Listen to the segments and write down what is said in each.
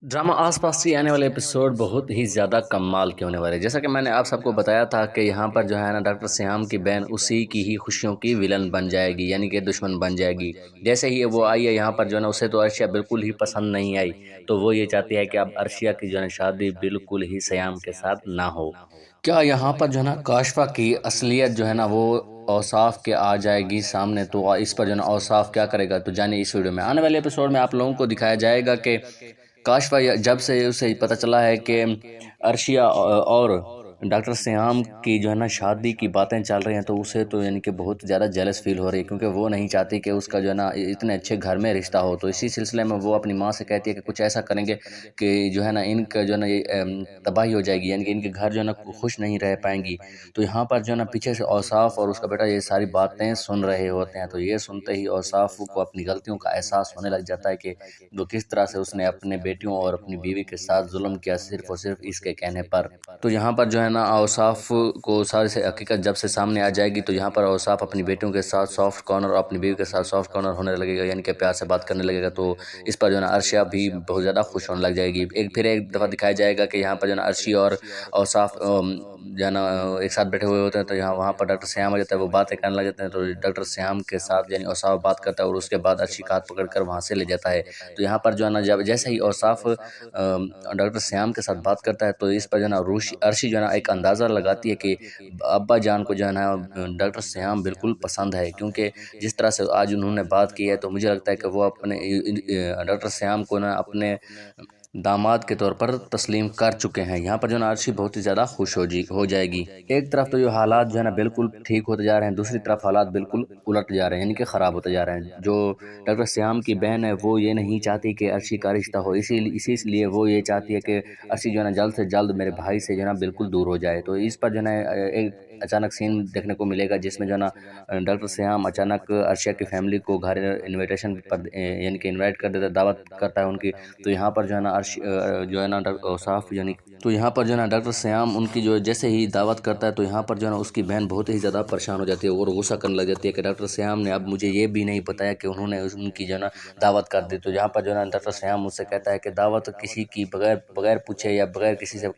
Drama आस पास से आने वाले एपिसोड बहुत ही ज़्यादा कमाल के होने वाले हैं। जैसा कि मैंने आप सबको बताया था कि यहाँ पर जो है ना डॉक्टर श्याम की बहन उसी की ही खुशियों की विलन बन जाएगी, यानी कि दुश्मन बन जाएगी। जैसे ही वो आई है यहाँ पर जो है ना उसे तो अर्शिया बिल्कुल ही पसंद नहीं आई, तो वो ये चाहती है कि अब अर्शिया की जो है ना शादी बिल्कुल ही श्याम के साथ ना हो। क्या यहाँ पर जो है ना काशफा की असलियत जो है ना वो औसाफ के आ जाएगी सामने, तो इस पर जो है ना औसाफ क्या करेगा, तो जानिए इस वीडियो में। आने वाले एपिसोड में आप लोगों को दिखाया जाएगा कि काशफा जब से उसे पता चला है कि अर्शिया और डॉक्टर श्याम की जो है ना शादी की बातें चल रही हैं, तो उसे तो यानी कि बहुत ज़्यादा जेलस फील हो रही है, क्योंकि वो नहीं चाहती कि उसका जो है ना इतने अच्छे घर में रिश्ता हो। तो इसी सिलसिले में वो अपनी माँ से कहती है कि कुछ ऐसा करेंगे कि जो है ना इनका जो है ना ये तबाही हो जाएगी, यानी कि इनके घर जो है ना खुश नहीं रह पाएंगी। तो यहाँ पर जो है ना पीछे से औसाफ और उसका बेटा ये सारी बातें सुन रहे होते हैं, तो ये सुनते ही औसाफ को अपनी गलतियों का एहसास होने लग जाता है कि वो किस तरह से उसने अपने बेटियों और अपनी बीवी के साथ जुल्म किया सिर्फ और सिर्फ इसके कहने पर। तो यहाँ पर जो है ना औसाफ को सारी से हकीकत जब से सामने आ जाएगी, तो यहाँ पर औसाफ अपनी बेटियों के साथ सॉफ्ट कॉर्नर और अपनी बीवी के साथ सॉफ्ट कॉर्नर होने लगेगा, यानी कि प्यार से बात करने लगेगा। तो इस पर जो है ना अर्शिया भी बहुत ज़्यादा खुश होने लग जाएगी। एक दफ़ा दिखाया जाएगा कि यहाँ पर जो है ना अर्शी और औसाफ जो है ना एक साथ बैठे हुए होते हैं, तो यहाँ वहाँ पर डॉक्टर श्याम आ जाता है, वो बातें करने लग जाते हैं। तो डॉक्टर श्याम के साथ यानी औसाफ बात करता है और उसके बाद अर्शी का हाथ पकड़ कर वहाँ से ले जाता है। तो यहाँ पर जो है ना जब जैसे ही औसाफ डॉक्टर श्याम के साथ बात करता है, तो इस पर जो है ना अर्शी जो है ना एक अंदाज़ा लगाती है कि अब्बा जान को जो है ना डॉक्टर श्याम बिल्कुल पसंद है, क्योंकि जिस तरह से आज उन्होंने बात की है, तो मुझे लगता है कि वो अपने डॉक्टर श्याम को ना अपने दामाद के तौर पर तस्लीम कर चुके हैं। यहाँ पर जो है ना अर्शी बहुत ही ज़्यादा खुश हो जाएगी। एक तरफ तो जो हालात जो है ना बिल्कुल ठीक होते जा रहे हैं, दूसरी तरफ हालात बिल्कुल उलट जा रहे हैं, यानी कि ख़राब होते जा रहे हैं। जो डॉक्टर श्याम की बहन है वो ये नहीं चाहती कि अर्शी का रिश्ता हो, इसीलिए वो ये चाहती है कि अर्शी जो है ना जल्द से जल्द मेरे भाई से जो है ना बिल्कुल दूर हो जाए। तो इस पर जो है ना एक अचानक सीन देखने को मिलेगा, जिसमें जो है ना डॉक्टर श्याम अचानक अर्शिया की फैमिली को घर इनविटेशन पर यानी कि इनवाइट कर देता है, दावत करता है उनकी। तो यहाँ पर जो है ना जो है ना औसाफ यानी तो यहाँ पर जो है ना डॉक्टर श्याम उनकी जो जैसे ही दावत करता है, तो यहाँ पर जो है ना उसकी बहन बहुत ही ज़्यादा परेशान हो जाती है और गुस्सा करने लग जाती है कि डॉक्टर श्याम ने अब मुझे ये भी नहीं बताया कि उन्होंने उनकी जो है ना दावत कर दी। तो यहाँ पर जो है ना डॉक्टर श्याम मुझसे कहता है कि दावत किसी की बगैर बगैर पूछे या बगैर किसी से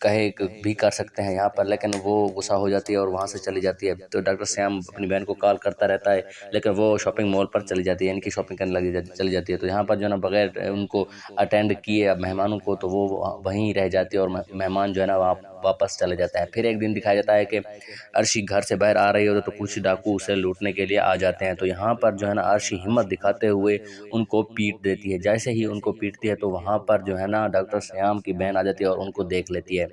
कहे भी कर सकते हैं यहाँ पर, लेकिन वो गुस्सा हो जाती है और वहाँ से चली जाती है। तो डॉक्टर श्याम अपनी बहन को कॉल करता रहता है, लेकिन वो शॉपिंग मॉल पर चली जाती है, यानी कि शॉपिंग करने चली जाती है। तो यहाँ पर जो है ना बगैर उनको अटेंड किए मेहमानों को, तो वो वहीं रह जाती है और मेहमान जो है ना वापस चले जाता है। फिर एक दिन दिखाया जाता है कि अर्शी घर से बाहर आ रही होती है, तो कुछ डाकू उसे लूटने के लिए आ जाते हैं। तो यहाँ पर जो है ना अर्शी हिम्मत दिखाते हुए उनको पीट देती है। जैसे ही उनको पीटती है, तो वहाँ पर जो है ना डॉक्टर श्याम की बहन आ जाती है और उनको देख लेती है।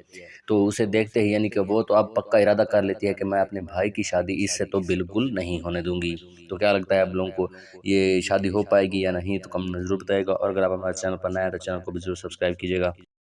तो उसे देखते ही यानी कि वो तो अब पक्का इरादा कर लेती है कि मैं अपने भाई की शादी इससे तो बिल्कुल नहीं होने दूंगी। तो क्या लगता है आप लोगों को, ये शादी हो पाएगी या नहीं? तो कमेंट में ज़रूर बताइएगा, और अगर आप हमारे चैनल पर नए हैं तो चैनल को भी जरूर सब्सक्राइब कीजिएगा।